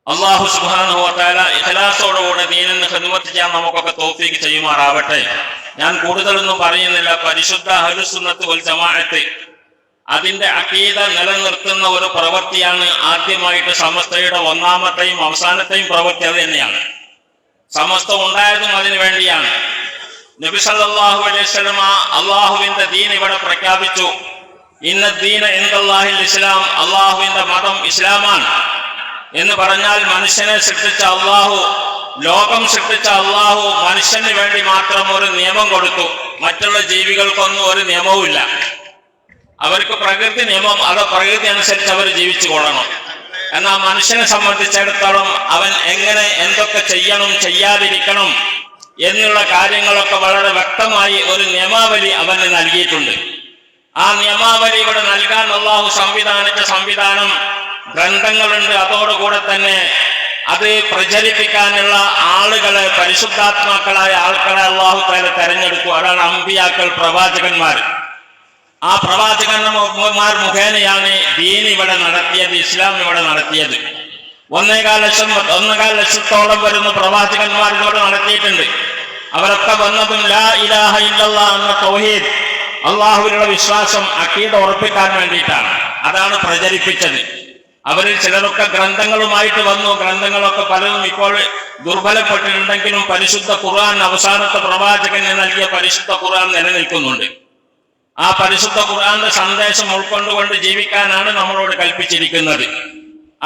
അല്ലാഹു സുബ്ഹാനഹു വ തആല ഇഖ്ലാസോടുകൂടെ ദീനിന് ഖിദ്മത്ത് ചെയ്യാൻ നമുക്കൊക്കെ തൗഫീഖ് ചെയ്യുമാറാവട്ടെ. ഞാൻ കൂടുതലൊന്നും പറയുന്നില്ല. പരിശുദ്ധ അഹ്ലുസ് സുന്നത്ത് വൽ ജമാഅത്ത് അതിന്റെ അഖീദ നിലനിർത്തുന്ന ഒരു പ്രവൃത്തിയാണ് ആദ്യമായിട്ട് സമസ്തയുടെ ഒന്നാമത്തെയും അവസാനത്തെയും പ്രവൃത്തി അത് തന്നെയാണ്. സമസ്ത ഉണ്ടായതും അതിനു വേണ്ടിയാണ്. നബി സല്ലല്ലാഹു അലൈഹി വസല്ലം അള്ളാഹുവിന്റെ ദീൻ ഇവിടെ പ്രഖ്യാപിച്ചു. ഇന്ന ദീന ഇൻദല്ലാഹിൽ ഇസ്ലാം, അള്ളാഹുവിന്റെ മതം ഇസ്ലാമാണ് എന്ന് പറഞ്ഞാൽ മനുഷ്യനെ സൃഷ്ടിച്ച അള്ളാഹു, ലോകം സൃഷ്ടിച്ച അള്ളാഹു മനുഷ്യന് വേണ്ടി മാത്രം ഒരു നിയമം കൊടുത്തു. മറ്റുള്ള ജീവികൾക്കൊന്നും ഒരു നിയമവുമില്ല. അവർക്ക് പ്രകൃതി നിയമം, അത് പ്രകൃതി അനുസരിച്ച് അവർ ജീവിച്ചു കൊള്ളണം. എന്നാൽ മനുഷ്യനെ സംബന്ധിച്ചിടത്തോളം അവൻ എങ്ങനെ എന്തൊക്കെ ചെയ്യണം ചെയ്യാതിരിക്കണം എന്നുള്ള കാര്യങ്ങളൊക്കെ വളരെ വ്യക്തമായി ഒരു നിയമാവലി അവന് നൽകിയിട്ടുണ്ട്. ആ നിയമാവലി ഇവിടെ നൽകാൻ അള്ളാഹു സംവിധാനിച്ച സംവിധാനം ഗ്രന്ഥങ്ങളുണ്ട്. അതോടുകൂടെ തന്നെ അത് പ്രചരിപ്പിക്കാനുള്ള ആളുകളെ, പരിശുദ്ധാത്മാക്കളായ ആൾക്കാരെ അള്ളാഹു തആല തെരഞ്ഞെടുത്തു. അതാണ് അമ്പിയാക്കൾ, പ്രവാചകന്മാർ. ആ പ്രവാചകന്മാർ മുഖേനയാണ് ദീൻ ഇവിടെ നടത്തിയത്, ഇസ്ലാം ഇവിടെ നടത്തിയത്. 1.25 ലക്ഷത്തോളം വരുന്ന പ്രവാചകന്മാർ ഇവിടെ നടത്തിയിട്ടുണ്ട്. അവരൊക്കെ വന്നതും ലാ ഇലാഹ ഇല്ലല്ലാഹ് എന്ന തൗഹീദ്, അള്ളാഹുവിലുള്ള വിശ്വാസം, അഖീദ ഉറപ്പിക്കാൻ വേണ്ടിയിട്ടാണ്. അതാണ് പ്രചരിപ്പിച്ചത്. അവരിൽ ചിലരൊക്കെ ഗ്രന്ഥങ്ങളുമായിട്ട് വന്നു. ഗ്രന്ഥങ്ങളൊക്കെ പലതും ഇപ്പോൾ ദുർബലപ്പെട്ടിട്ടുണ്ടെങ്കിലും പരിശുദ്ധ ഖുർആൻ, അവസാനത്തെ പ്രവാചകന് നൽകിയ പരിശുദ്ധ ഖുർആൻ നിലനിൽക്കുന്നുണ്ട്. ആ പരിശുദ്ധ ഖുർആന്റെ സന്ദേശം ഉൾക്കൊണ്ടുകൊണ്ട് ജീവിക്കാനാണ് നമ്മളോട് കൽപ്പിച്ചിരിക്കുന്നത്.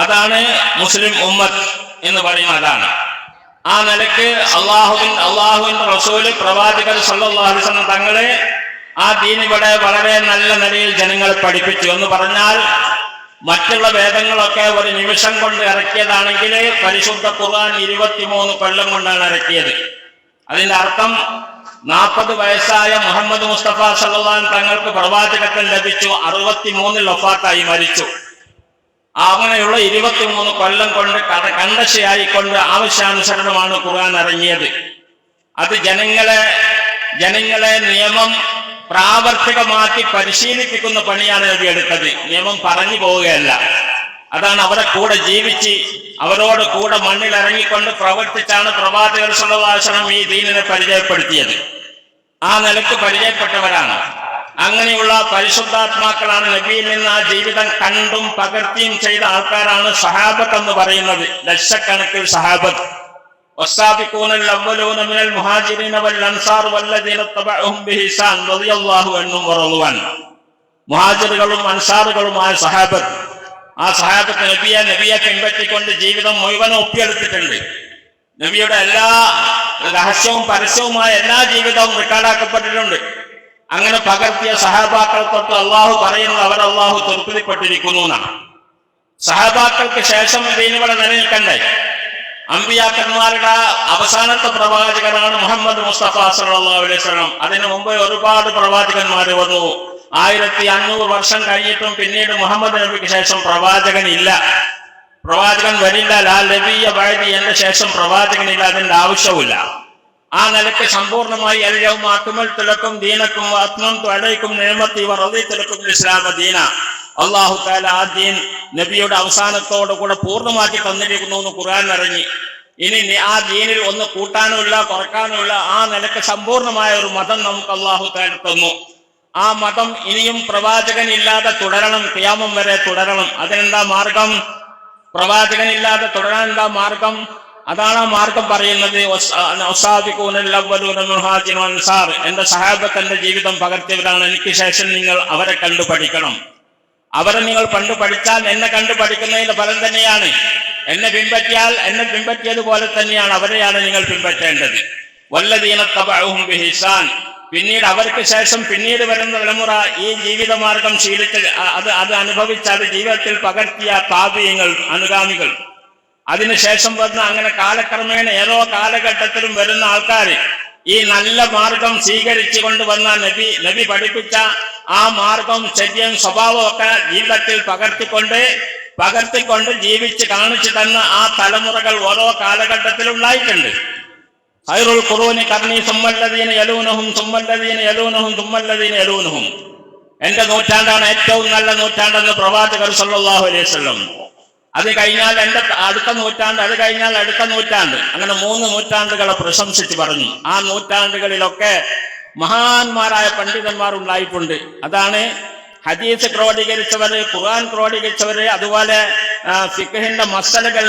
അതാണ് മുസ്ലിം ഉമ്മത്ത് എന്ന് പറയുന്നത്. അതാണ് ആ നിലയ്ക്ക് അള്ളാഹുവിന്റെ റസൂല്, പ്രവാചകർ സല്ലല്ലാഹു അലൈഹി വസല്ലം തങ്ങളെ ആ ദീൻ ഇവിടെ വളരെ നല്ല നിലയിൽ ജനങ്ങളെ പഠിപ്പിച്ചു. എന്ന് പറഞ്ഞാൽ മറ്റുള്ള വേദങ്ങളൊക്കെ ഒരു നിമിഷം കൊണ്ട് ഇറക്കിയതാണെങ്കിൽ പരിശുദ്ധ ഖുർആൻ 23 കൊല്ലം കൊണ്ടാണ് ഇറക്കിയത്. അതിന്റെ അർത്ഥം 40 വയസ്സായ മുഹമ്മദ് മുസ്തഫ സല്ലല്ലാഹു അലൈഹി വസല്ലം തങ്ങൾക്ക് പ്രവാചകത്വം ലഭിച്ചു. 63-ൽ വഫാത്തായി മരിച്ചു. അങ്ങനെയുള്ള 23 കൊല്ലം കൊണ്ട് കണ്ടശയായിക്കൊണ്ട് ആവശ്യാനുസരണമാണ് ഖുർആൻ ഇറങ്ങിയത്. അത് ജനങ്ങളെ നിയമം പ്രാവർത്തികമാക്കി പരിശീലിപ്പിക്കുന്ന പണിയാണ് നബി എടുത്തത്. നിയമം പറഞ്ഞു പോവുകയല്ല. അതാണ് അവരെ കൂടെ ജീവിച്ച് അവരോട് കൂടെ മണ്ണിൽ ഇറങ്ങിക്കൊണ്ട് പ്രവർത്തിച്ചാണ് പ്രവാചകർ സല്ലല്ലാഹു അലൈഹി വസല്ലം ഈ ദീനിനെ പരിചയപ്പെടുത്തിയത്. ആ നിലക്ക് പരിചയപ്പെട്ടവരാണ്. അങ്ങനെയുള്ള പരിശുദ്ധാത്മാക്കളാണ്. നബിയിൽ നിന്ന് ആ ജീവിതം കണ്ടും പകർത്തിയും ചെയ്ത ആൾക്കാരാണ് സഹാബത്ത് എന്ന് പറയുന്നത്. ലക്ഷക്കണക്കിൽ സഹാബത്ത്. വസ്സാബിഖൂനൽ അവ്വലൂന മിനൽ മുഹാജിരീന വൽ അൻസാർ വല്ലദീന തബഅഹും ബിഹിസാൻ റളിയല്ലാഹു അൻഹും വറളു അൻഹു. മുഹാജിറുകളും അൻസാറുകളുമായ സഹാബത്ത്. ആ സഹാബത്ത് നബിയെ പിൻപറ്റിക്കൊണ്ട് ജീവിതം മുഴുവൻ ഒപ്പിയെടുത്തിട്ടുണ്ട്. നബിയുടെ എല്ലാ രഹസ്യവും പരസ്യവുമായ എല്ലാ ജീവിതവും റെക്കോർഡാക്കപ്പെട്ടിട്ടുണ്ട്. അങ്ങനെ പകർത്തിയ സഹാബാക്കൾ തൊട്ട് അള്ളാഹു പറയുന്നത് അവർ അള്ളാഹു തൃപ്തിപ്പെട്ടിരിക്കുന്നു എന്നാണ്. സഹാബാക്കൾക്ക് ശേഷം ദീനിവിടെ നിലനിൽക്കണ്ടേ? അമ്പിയാക്കന്മാരുടെ അവസാനത്തെ പ്രവാചകനാണ് മുഹമ്മദ് മുസ്തഫ സല്ലല്ലാഹു അലൈഹി വസല്ലം. അതിനു മുമ്പ് ഒരുപാട് പ്രവാചകന്മാർ വന്നു. 1500 വർഷം കഴിഞ്ഞിട്ടും പിന്നീട് മുഹമ്മദ് നബിക്ക് ശേഷം പ്രവാചകൻ ഇല്ല, പ്രവാചകൻ വരില്ല. ലാ നബിയ ബഅദി, എന്റെ ശേഷം പ്രവാചകനില്ല, അതിന്റെ ആവശ്യവുമില്ല. ആ നിലയ്ക്ക് സമ്പൂർണമായി അൽയൗമ അക്മൽതു ലക്കും ദീനക്കും വഅത്മംതു അലൈക്കും നിഅമതി വറദീതു ലക്കും ഇസ്ലാമ ദീന. അല്ലാഹു തആല ആ ദീൻ നബിയുടെ അവസാനത്തോടു കൂടെ പൂർണ്ണമാക്കി തന്നിരിക്കുന്നു എന്ന് ഖുർആൻ ഇറങ്ങി. ഇനി ആ ദീനിൽ ഒന്ന് കൂട്ടാനുമില്ല കുറക്കാനുമില്ല. ആ നിലയ്ക്ക് സമ്പൂർണമായ ഒരു മതം നമുക്ക് അല്ലാഹു തആല തന്നു. ആ മതം ഇനിയും പ്രവാചകനില്ലാതെ തുടരണം, ഖിയാമം വരെ തുടരണം. അതിനെന്താ മാർഗം? പ്രവാചകനില്ലാതെ തുടരാൻ എന്താ മാർഗം? അതാണ് ആ മാർഗം പറയുന്നത്. എന്റെ സഹാബത്തിന്റെ ജീവിതം പകർത്തിയവരാണ്. എനിക്ക് ശേഷം നിങ്ങൾ അവരെ കണ്ടു പഠിക്കണം. അവരെ നിങ്ങൾ കണ്ടു പഠിച്ചാൽ എന്നെ കണ്ടു പഠിക്കുന്നതിന്റെ ഫലം തന്നെയാണ്. എന്നെ പിൻപറ്റിയാൽ എന്നെ പിൻപറ്റിയതുപോലെ തന്നെയാണ് അവരെയാണ് നിങ്ങൾ പിൻപറ്റേണ്ടത്. വല്ലദീന തബഅഹും ബിഹിസാൻ. പിന്നീട് അവർക്ക് ശേഷം പിന്നീട് വരുന്ന തലമുറ ഈ ജീവിതമാർഗം ശീലിച്ച് അത് അനുഭവിച്ച അത് ജീവിതത്തിൽ പകർത്തിയ താബിഈങ്ങൾ, അനുഗാമികൾ, അതിനുശേഷം വന്ന അങ്ങനെ കാലക്രമേണ ഏതോ കാലഘട്ടത്തിലും വരുന്ന ആൾക്കാർ ഈ നല്ല മാർഗം സ്വീകരിച്ചു കൊണ്ടുവന്ന നബി പഠിപ്പിച്ച ആ മാർഗം, ചര്യം, സ്വഭാവമൊക്കെ ജീവിതത്തിൽ പകർത്തിക്കൊണ്ട് ജീവിച്ച് കാണിച്ചു തന്ന ആ തലമുറകൾ ഓരോ കാലഘട്ടത്തിലും ഉണ്ടായിട്ടുണ്ട്. ഖൈറുൽ ഖുറൂനി ഖർനി സുമ്മല്ലദീന യലൂനഹും സുമ്മല്ലദീന യലൂനഹും സുമ്മല്ലദീന യലൂനഹും. എന്റെ നൂറ്റാണ്ടാണ് ഏറ്റവും നല്ല നൂറ്റാണ്ടെന്ന് പ്രവാചകർ സല്ലല്ലാഹു അലൈഹി വസല്ലം. അത് കഴിഞ്ഞാൽ എൻ്റെ അടുത്ത നൂറ്റാണ്ട്, അത് കഴിഞ്ഞാൽ അടുത്ത നൂറ്റാണ്ട്, അങ്ങനെ 3 നൂറ്റാണ്ടുകളെ പ്രശംസിച്ച് പറഞ്ഞു. ആ നൂറ്റാണ്ടുകളിലൊക്കെ മഹാന്മാരായ പണ്ഡിതന്മാർ ഉണ്ടായിട്ടുണ്ട്. അതാണ് ഹദീസ് ക്രോഡീകരിച്ചവര്, ഖുർആൻ ക്രോഡീകരിച്ചവര്, അതുപോലെ ഫിഖ്ഹിന്റെ മസലകൾ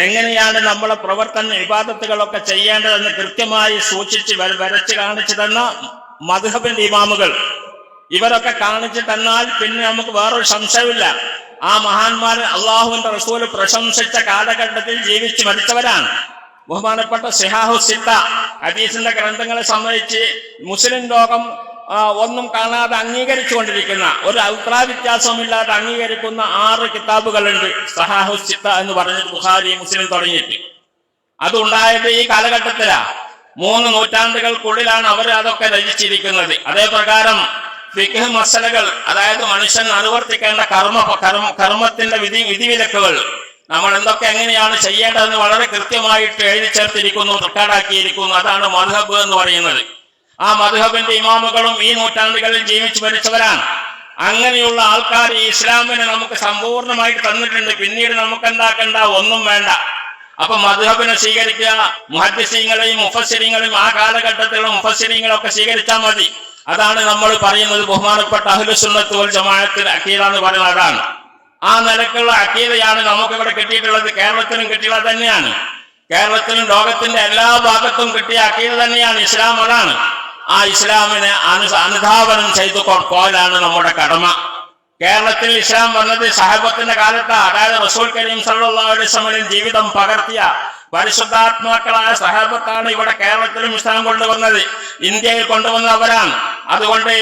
എങ്ങനെയാണ് നമ്മളെ പ്രവർത്തന ഇബാദത്തുകളൊക്കെ ചെയ്യേണ്ടതെന്ന് കൃത്യമായി സൂക്ഷിച്ച് വരച്ച് കാണിച്ചു തന്ന മദ്ഹബിന്റെ ഇമാമുകൾ, ഇവരൊക്കെ കാണിച്ചു തന്നാൽ പിന്നെ നമുക്ക് വേറൊരു സംശയമില്ല. ആ മഹാന്മാർ അള്ളാഹുവിന്റെ റസൂൽ പ്രശംസിച്ച കാലഘട്ടത്തിൽ ജീവിച്ച് മരിച്ചവരാണ്. ബഹുമാനപ്പെട്ട സിഹാഹു സിത്ത ഹദീസിന്റെ ഗ്രന്ഥങ്ങളെ സംബന്ധിച്ച് മുസ്ലിം ലോകം ഒന്നും കാണാതെ അംഗീകരിച്ചു കൊണ്ടിരിക്കുന്ന, ഒരു അഭിപ്രായ വ്യത്യാസവുമില്ലാതെ അംഗീകരിക്കുന്ന 6 കിതാബുകളുണ്ട്. സഹാഹു സിത്ത എന്ന് പറഞ്ഞിട്ട് ബുഖാരി, മുസ്ലിം തുടങ്ങിയിട്ട്. അതുണ്ടായത് ഈ കാലഘട്ടത്തിലാ. 3 നൂറ്റാണ്ടുകൾക്കുള്ളിലാണ് അവർ അതൊക്കെ രചിച്ചിരിക്കുന്നത്. അതേ പ്രകാരം ഫിഖ് മസലകൾ, അതായത് മനുഷ്യൻ അനുവർത്തിക്കേണ്ട കർമ്മത്തിന്റെ വിധിവിലക്കുകൾ, നമ്മൾ എന്തൊക്കെ എങ്ങനെയാണ് ചെയ്യേണ്ടതെന്ന് വളരെ കൃത്യമായിട്ട് എഴുതി ചേർത്തിരിക്കുന്നു, റെക്കോർഡാക്കിയിരിക്കുന്നു. അതാണ് മദ്ഹബ് എന്ന് പറയുന്നത്. ആ മദ്ഹബിന്റെ ഇമാമുകളും ഈ നൂറ്റാണ്ടുകളിൽ ജീവിച്ചു മരിച്ചവരാണ്. അങ്ങനെയുള്ള ആൾക്കാർ ഈ ഇസ്ലാമിനെ നമുക്ക് സമ്പൂർണ്ണമായിട്ട് തന്നിട്ടുണ്ട്. പിന്നീട് നമുക്ക് എന്താക്കണ്ട, ഒന്നും വേണ്ട. അപ്പൊ മദ്ഹബിനെ സ്വീകരിക്കുക. മുഹദ്ദിസീങ്ങളെയും മുഫസ്സിരീങ്ങളെയും ആ കാലഘട്ടത്തിലുള്ള മുഫസ്സിരീങ്ങളൊക്കെ സ്വീകരിച്ചാൽ മതി. അതാണ് നമ്മൾ പറയുന്നത്. ബഹുമാനപ്പെട്ട അഹ്ലുസുന്നത്ത് വൽ ജമാഅത്തിന്റെ അഖീദ എന്ന് പറയുന്നത് അതാണ്. ആ നിലക്കുള്ള അഖീദയാണ് നമുക്ക് ഇവിടെ കിട്ടിയിട്ടുള്ളത്. കേരളത്തിലും കിട്ടിയുള്ളത് തന്നെയാണ്. കേരളത്തിലും ലോകത്തിന്റെ എല്ലാ ഭാഗത്തും കിട്ടിയ അഖീദ തന്നെയാണ് ഇസ്ലാം. അതാണ് ആ ഇസ്ലാമിനെ അനുധാവനം ചെയ്തു പോലാണ് നമ്മുടെ കടമ. കേരളത്തിൽ ഇസ്ലാം വന്നത് സഹാബത്തിന്റെ കാലത്താണ്. അതായത് റസൂൽ കരീം സല്ലല്ലാഹു അലൈഹി വസല്ലം ജീവിതം പകർത്തിയ പരിശുദ്ധാത്മാക്കളായ സഹാബത്താണ് ഇവിടെ കേരളത്തിലും ഇസ്ലാം കൊണ്ടുവന്നത്, ഇന്ത്യയിൽ കൊണ്ടുവന്നവരാണ്. അതുകൊണ്ട്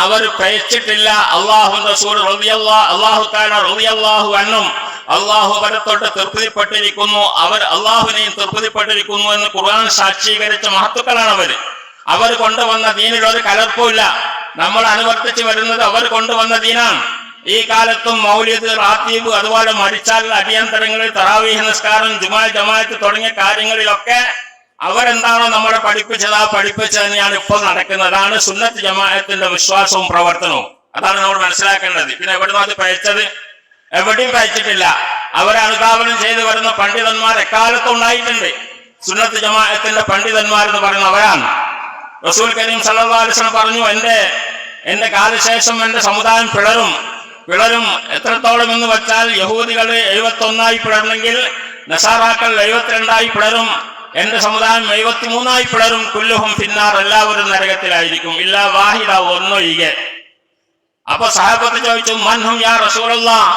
അവർ പ്രയച്ചിട്ടില്ല. അള്ളാഹു റസൂൽ അള്ളാഹു തആല റളിയല്ലാഹു അൻഹും അള്ളാഹു അവരെ തൊട്ട് തൃപ്തിപ്പെട്ടിരിക്കുന്നു, അവർ അള്ളാഹുവിനെയും തൃപ്തിപ്പെട്ടിരിക്കുന്നു എന്ന് ഖുർആൻ സാക്ഷീകരിച്ച മഹത്തുക്കളാണ് അവർ കൊണ്ടുവന്ന ദീനിൽ ഒരു കലർപ്പുമില്ല. നമ്മൾ അനുവർത്തിച്ചു വരുന്നത് അവർ കൊണ്ടുവന്ന ദീനാണ്. ഈ കാലത്തും മൗലിദ്, റാത്തീബ്, അതുപോലെ മരിച്ചാൽ അടിയന്തരങ്ങളിൽ തറാവീഹ് നിസ്കാരം, ജുമാ ജമാഅത്ത് തുടങ്ങിയ കാര്യങ്ങളിലൊക്കെ അവരെന്താണോ നമ്മളെ പഠിപ്പിച്ചത് ആ പഠിപ്പിച്ചത് തന്നെയാണ് ഇപ്പോൾ നടക്കുന്നത്. അതാണ് സുന്നത്ത് ജമാഅത്തിന്റെ വിശ്വാസവും പ്രവർത്തനവും. അതാണ് നമ്മൾ മനസ്സിലാക്കേണ്ടത്. പിന്നെ എവിടുന്ന് അത് പയച്ചത്? എവിടെയും പയച്ചിട്ടില്ല. അവരെ അനുധാവനം ചെയ്തു വരുന്ന പണ്ഡിതന്മാർ എക്കാലത്തും ഉണ്ടായിട്ടുണ്ട്. സുന്നത്ത് ജമാഅത്തിന്റെ പണ്ഡിതന്മാർ എന്ന് പറയുന്നവരാണ്. റസൂൽ കരീം സല്ലല്ലാഹു അലൈഹി വസല്ലം പറഞ്ഞു, എന്റെ കാലശേഷം എന്റെ സമുദായം പിളരും. എത്രത്തോളം എന്ന് വെച്ചാൽ യഹൂദികൾ 71 പിളർന്നെങ്കിൽ നസാറാക്കൾ 72 പിളരും. എന്റെ സമുദായം 73 പിളരും. കുല്ലുഹും ഫിന്നാർ, എല്ലാവരും നരകത്തിലായിരിക്കും. ഇല്ലാ വാഹിദ, ഒന്നൊഴികെ. അപ്പൊ സഹാബത്ത് ചോദിച്ചു, മൻഹും യാ റസൂലല്ലാഹ്,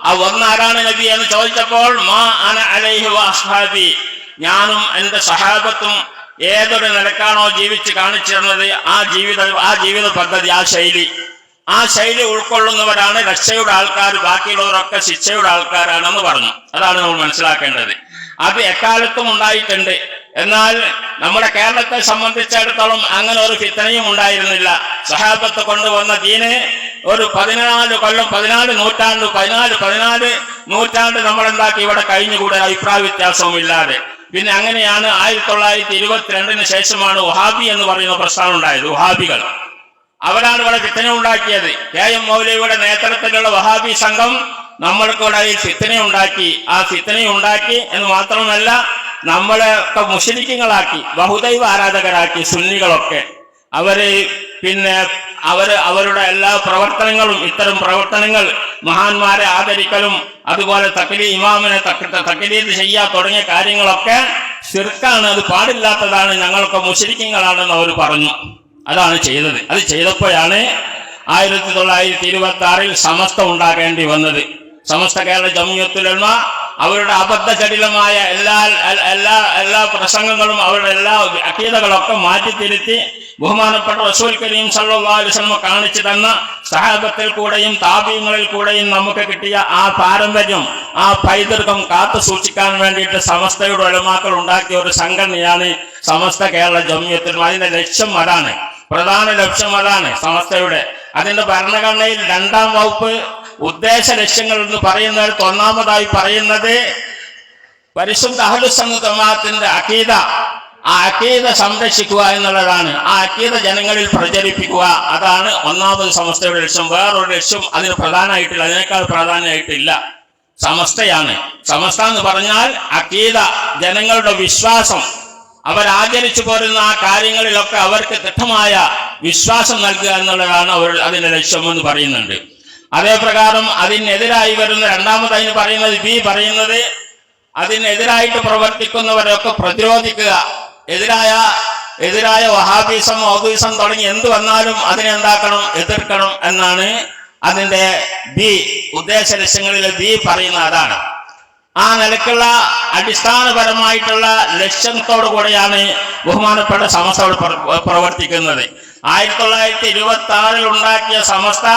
ആ ഒന്നാരാണ് നബി എന്ന് ചോദിച്ചപ്പോൾ, മാ അന അലൈഹി വഅസ്ഹാബി, ഞാനും എന്റെ സഹാബത്തും ഏതൊരു നിലക്കാണോ ജീവിച്ച് കാണിച്ചിരുന്നത് ആ ജീവിത പദ്ധതി, ആ ശൈലി ഉൾക്കൊള്ളുന്നവരാണ് രക്ഷയുടെ ആൾക്കാർ. ബാക്കിയുള്ളവരൊക്കെ ശിക്ഷയുടെ ആൾക്കാരാണെന്ന് പറഞ്ഞു. അതാണ് നമ്മൾ മനസ്സിലാക്കേണ്ടത്. അത് എക്കാലത്തും ഉണ്ടായിട്ടുണ്ട്. എന്നാൽ നമ്മുടെ കേരളത്തെ സംബന്ധിച്ചിടത്തോളം അങ്ങനെ ഒരു ഫിത്നയും ഉണ്ടായിരുന്നില്ല. സഹാബത്ത് കൊണ്ടുവന്ന ദീന് ഒരു 14 നൂറ്റാണ്ട് നമ്മൾ എന്താക്കി ഇവിടെ കഴിഞ്ഞുകൂടെ, അഭിപ്രായ വ്യത്യാസവും ഇല്ലാതെ. പിന്നെ അങ്ങനെയാണ് 1922 ശേഷമാണ് വഹാബി എന്ന് പറയുന്ന പ്രസ്ഥാനം ഉണ്ടായത്. വഹാബികൾ അവരാണ് ഇവിടെ ഫിത്ന ഉണ്ടാക്കിയത്. KM മൗലവിയുടെ നേതൃത്വത്തിലുള്ള വഹാബി സംഘം നമ്മൾക്കിവിടെ ഈ ഫിത്ന ഉണ്ടാക്കി എന്ന് മാത്രമല്ല, നമ്മളെയൊക്കെ മുശ്രിക്കുകളാക്കി, ബഹുദൈവ ആരാധകരാക്കി. സുന്നികളൊക്കെ അവരുടെ എല്ലാ പ്രവർത്തനങ്ങളും, ഇത്തരം പ്രവർത്തനങ്ങൾ, മഹാന്മാരെ ആദരിക്കലും അതുപോലെ ഇമാമിനെ തക്ലീദ് ചെയ്യുക തുടങ്ങിയ കാര്യങ്ങളൊക്കെ ശിർക്കാണ്, അത് പാടില്ലാത്തതാണ്, ഞങ്ങളൊക്കെ മുശ്രിക്കുകളാണെന്ന് അവർ പറഞ്ഞു. അതാണ് ചെയ്തത്. അത് ചെയ്തപ്പോഴാണ് 1926 സമസ്ത ഉണ്ടാകേണ്ടി വന്നത്. സമസ്ത കേരള ജംഇയ്യത്തുൽ ഉലമ അവരുടെ അബദ്ധചടിലമായ എല്ലാ പ്രസംഗങ്ങളും, അവരുടെ എല്ലാ അഖീദകളൊക്കെ മാറ്റിത്തിരുത്തി ബഹുമാനപ്പെട്ട റസൂൽ കരീം സല്ലല്ലാഹു അലൈഹി വസല്ലം കാണിച്ചു തന്ന സഹാബത്തിൽ കൂടെയും താബീങ്ങളിൽ കൂടെയും നമുക്ക് കിട്ടിയ ആ പാരമ്പര്യം, ആ പൈതൃകം കാത്തു സൂക്ഷിക്കാൻ വേണ്ടിയിട്ട് സമസ്തയുടെ ഉലമാക്കൾ ഉണ്ടാക്കിയ ഒരു സംഘടനയാണ് സമസ്ത കേരള ജംഇയ്യത്തുൽ ഉലമ. അതിന്റെ ലക്ഷ്യം അതാണ്, പ്രധാന ലക്ഷ്യം അതാണ് സമസ്തയുടെ. അതിന്റെ ഭരണഘടനയിൽ 2ാം വകുപ്പ് ഉദ്ദേശ ലക്ഷ്യങ്ങൾ എന്ന് പറയുന്നിടത്ത് ഒന്നാമതായി പറയുന്നത് പരിശുദ്ധ അഹ്ലുസുന്നത്ത് ജമാഅത്തിന്റെ അഖീദ, ആ അഖീദ സംരക്ഷിക്കുക എന്നുള്ളതാണ്. ആ അഖീദ ജനങ്ങളിൽ പ്രചരിപ്പിക്കുക, അതാണ് ഒന്നാമത് സമസ്തയുടെ ലക്ഷ്യം. വേറൊരു ലക്ഷ്യം അതിന് പ്രധാനമായിട്ടില്ല, അതിനേക്കാൾ പ്രാധാന്യമായിട്ടില്ല. സമസ്തയാണ്. സമസ്ത എന്ന് പറഞ്ഞാൽ അഖീദ, ജനങ്ങളുടെ വിശ്വാസം, അവരാചരിച്ചു പോരുന്ന ആ കാര്യങ്ങളിലൊക്കെ അവർക്ക് ദൃഢമായ വിശ്വാസം നൽകുക എന്നുള്ളതാണ് അതിന്റെ ലക്ഷ്യമെന്ന് പറയുന്നുണ്ട്. അതേപ്രകാരം അതിനെതിരായി വരുന്ന രണ്ടാമതായി പറയുന്നത് ബി പറയുന്നത്, അതിനെതിരായിട്ട് പ്രവർത്തിക്കുന്നവരൊക്കെ പ്രതിരോധിക്കുക. എതിരായ വഹാബിസം, മൗദൂദിസം തുടങ്ങി എന്ത് വന്നാലും അതിനെന്താക്കണം, എതിർക്കണം എന്നാണ് അതിന്റെ ബി, ഉദ്ദേശ ലക്ഷ്യങ്ങളിലെ ബി പറയുന്ന അതാണ്. ആ നിലക്കുള്ള അടിസ്ഥാനപരമായിട്ടുള്ള ലക്ഷ്യത്തോടു കൂടെയാണ് ബഹുമാനപ്പെട്ട സമസ്ത പ്രവർത്തിക്കുന്നത്. 1926 ഉണ്ടാക്കിയ സമസ്ത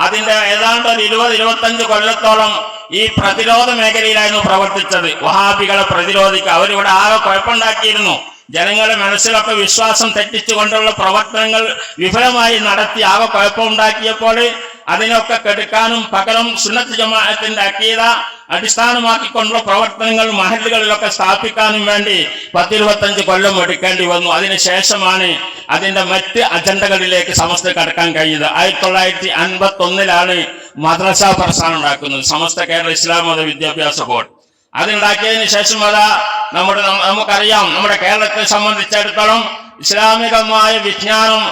അതിന്റെ ഏതാണ്ട് ഒരു 20-25 കൊല്ലത്തോളം ഈ പ്രതിരോധ മേഖലയിലായിരുന്നു പ്രവർത്തിച്ചത്. വഹാബികളെ പ്രതിരോധിക്കുക. അവരിവിടെ ആകെ കുഴപ്പമുണ്ടാക്കിയിരുന്നു. ജനങ്ങളുടെ മനസ്സിലൊക്കെ വിശ്വാസം തെറ്റിച്ചുകൊണ്ടുള്ള പ്രവർത്തനങ്ങൾ വിഫലമായി നടത്തി ആകെ കുഴപ്പമുണ്ടാക്കിയപ്പോൾ അതിനൊക്കെ കെടുക്കാനും പകരം സുന്നത്ത് ജമാഅത്തിന്റെ അഖീദ അടിസ്ഥാനമാക്കിക്കൊണ്ടുള്ള പ്രവർത്തനങ്ങൾ മഹല്ലുകളിലൊക്കെ സ്ഥാപിക്കാനും വേണ്ടി 10-25 കൊല്ലം എടുക്കേണ്ടി വന്നു. അതിനുശേഷമാണ് അതിന്റെ മറ്റ് അജണ്ടകളിലേക്ക് സമസ്ത കടക്കാൻ കഴിഞ്ഞത്. 1951 മദ്രസ പ്രസ്ഥാനം ഉണ്ടാക്കുന്നത്, സമസ്ത കേരള ഇസ്ലാം മത വിദ്യാഭ്യാസ ബോർഡ്. അതുണ്ടാക്കിയതിന് ശേഷം നമുക്കറിയാം, നമ്മുടെ കേരളത്തെ സംബന്ധിച്ചിടത്തോളം ഇസ്ലാമികമായ വിജ്ഞാനം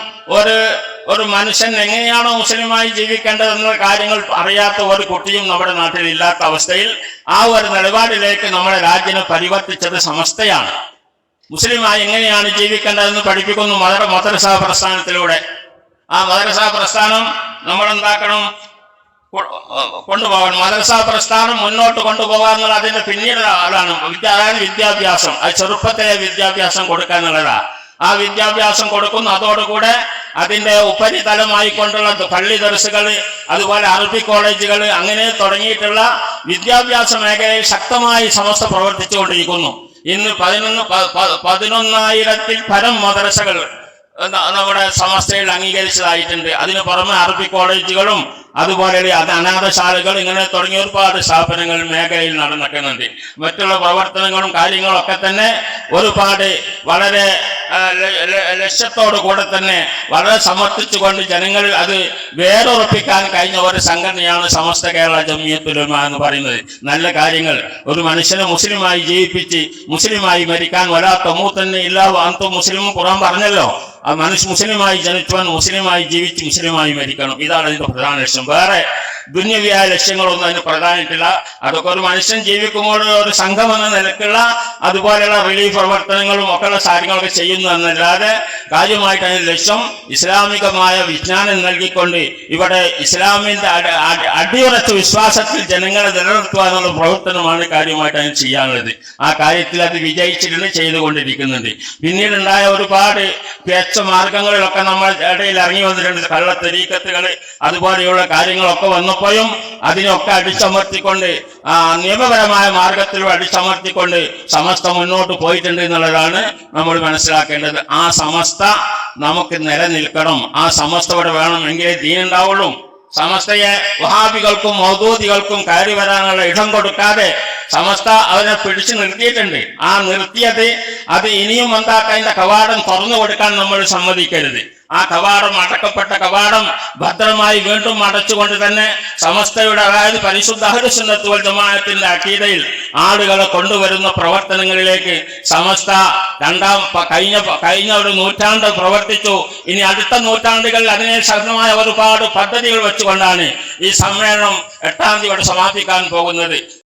ഒരു മനുഷ്യൻ എങ്ങനെയാണോ മുസ്ലിമായി ജീവിക്കേണ്ടതെന്നുള്ള കാര്യങ്ങൾ അറിയാത്ത ഒരു കുട്ടിയും നമ്മുടെ നാട്ടിൽ ഇല്ലാത്ത അവസ്ഥയിൽ ആ ഒരു നിലപാടിലേക്ക് നമ്മുടെ രാജ്യം പരിവർത്തിച്ചത് സമസ്തയാണ്. മുസ്ലിമായി എങ്ങനെയാണ് ജീവിക്കേണ്ടതെന്ന് പഠിപ്പിക്കുന്നു മദ്രസ പ്രസ്ഥാനത്തിലൂടെ. ആ മദ്രസ പ്രസ്ഥാനം നമ്മൾ എന്താക്കണം, കൊണ്ടുപോകാൻ. മദ്രസ പ്രസ്ഥാനം മുന്നോട്ട് കൊണ്ടുപോകാന്നുള്ള അതിന്റെ പിന്നീട് ആളാണ് വിദ്യാഭ്യാസം. അത് ചെറുപ്പത്തിലെ വിദ്യാഭ്യാസം കൊടുക്കുക എന്നുള്ളതാണ്. ആ വിദ്യാഭ്യാസം കൊടുക്കുന്നു. അതോടുകൂടെ അതിന്റെ ഉപരിതലമായിക്കൊണ്ടുള്ള പള്ളി ദർസുകൾ, അതുപോലെ അറബി കോളേജുകൾ, അങ്ങനെ തുടങ്ങിയിട്ടുള്ള വിദ്യാഭ്യാസ മേഖലയിൽ ശക്തമായി സമസ്ത പ്രവർത്തിച്ചുകൊണ്ടിരിക്കുന്നു. ഇന്ന് 11,000-ൽ പരം മദ്രസകൾ നമ്മുടെ സമസ്തയിൽ അംഗീകരിച്ചതായിട്ടുണ്ട്. അതിന് പുറമെ അറബി കോളേജുകളും അതുപോലെ അനാഥശാലകൾ, ഇങ്ങനെ തുടങ്ങിയ ഒരുപാട് സ്ഥാപനങ്ങൾ മേഖലയിൽ നടന്നിട്ടുണ്ട്. മറ്റുള്ള പ്രവർത്തനങ്ങളും കാര്യങ്ങളും ഒക്കെ തന്നെ ഒരുപാട് വളരെ ലക്ഷ്യത്തോടു കൂടെ തന്നെ വളരെ സമർത്ഥിച്ചുകൊണ്ട് ജനങ്ങളിൽ അത് വേരുറപ്പിക്കാൻ കഴിഞ്ഞ ഒരു സംഘടനയാണ് സമസ്ത കേരള ജംഇയ്യത്തുൽ ഉലമ എന്ന് പറയുന്നത്. നല്ല കാര്യങ്ങൾ ഒരു മനുഷ്യനെ മുസ്ലിമായി ജീവിപ്പിച്ച് മുസ്ലിമായി മരിക്കാൻ വലാ തമൂതന്ന ഇല്ലാ വഅൻതും മുസ്ലിം ഖുർആൻ പറഞ്ഞല്ലോ. ആ മനുഷ്യ മുസ്ലിമായി ജനിച്ചവൻ മുസ്ലിമായി ജീവിച്ച് മുസ്ലിമായി മരിക്കണം. ഇതാണ് അതിന്റെ പ്രധാന ലക്ഷ്യം. വേറെ ദുന്യവിയായ ലക്ഷ്യങ്ങളൊന്നും അതിന് പ്രധാനമായിട്ടില്ല. അതൊക്കെ ഒരു മനുഷ്യൻ ജീവിക്കുമ്പോൾ ഒരു സംഘം എന്ന നിലക്കുള്ള അതുപോലെയുള്ള റിലീഫ് പ്രവർത്തനങ്ങളും ഒക്കെയുള്ള കാര്യങ്ങളൊക്കെ ചെയ്യുന്നു എന്നല്ലാതെ കാര്യമായിട്ട് അതിന്റെ ലക്ഷ്യം ഇസ്ലാമികമായ വിജ്ഞാനം നൽകിക്കൊണ്ട് ഇവിടെ ഇസ്ലാമിന്റെ അടിയുറച്ച വിശ്വാസത്തിൽ ജനങ്ങളെ നിലനിർത്തുക എന്നുള്ള പ്രവർത്തനമാണ് കാര്യമായിട്ട് അതിന് ചെയ്യാനുള്ളത്. ആ കാര്യത്തിൽ അത് വിജയിച്ചിട്ടുണ്ട്, ചെയ്തുകൊണ്ടിരിക്കുന്നുണ്ട്. പിന്നീടുണ്ടായ ഒരുപാട് മാർഗങ്ങളിലൊക്കെ നമ്മൾ ഇടയിൽ ഇറങ്ങി വന്നിട്ടുണ്ട്. കള്ളത്തരീക്കത്തുകൾ അതുപോലെയുള്ള കാര്യങ്ങളൊക്കെ വന്നപ്പോഴും അതിനൊക്കെ അടിച്ചമർത്തിക്കൊണ്ട് നിയമപരമായ മാർഗത്തിലൂടെ അടിച്ചമർത്തിക്കൊണ്ട് സമസ്ത മുന്നോട്ട് പോയിട്ടുണ്ട് എന്നുള്ളതാണ് നമ്മൾ മനസ്സിലാക്കേണ്ടത്. ആ സമസ്ത നമുക്ക് നിലനിൽക്കണം. ആ സമസ്ത ഇവിടെ വേണമെങ്കിലേ ദീനുണ്ടാവുള്ളൂ. സമസ്തയെ വഹാബികൾക്കും മൗദൂദികൾക്കും കയറി വരാനുള്ള ഇടം കൊടുക്കാതെ സമസ്ത അവനെ പിടിച്ചു നിർത്തിയിട്ടുണ്ട്. ആ നിർത്തിയത് അത് ഇനിയും അതിന്റെ കവാടം തുറന്നു കൊടുക്കാൻ നമ്മൾ സമ്മതിക്കരുത്. ആ കവാടം, അടക്കപ്പെട്ട കവാടം ഭദ്രമായി വീണ്ടും അടച്ചുകൊണ്ട് തന്നെ സമസ്തയുടെ, അതായത് പരിശുദ്ധ അഹ്ലുസ് സുന്നത്ത് വൽ ജമാഅത്തിന്റെ അഖീദയിൽ ആളുകളെ കൊണ്ടുവരുന്ന പ്രവർത്തനങ്ങളിലേക്ക് സമസ്ത കഴിഞ്ഞ ഒരു നൂറ്റാണ്ട് പ്രവർത്തിച്ചു. ഇനി അടുത്ത നൂറ്റാണ്ടുകളിൽ അതിനെ ശക്തമായ ഒരുപാട് പദ്ധതികൾ വെച്ചുകൊണ്ടാണ് ഈ സമ്മേളനം 8-ാം തീയതി സമാപിക്കാൻ പോകുന്നത്.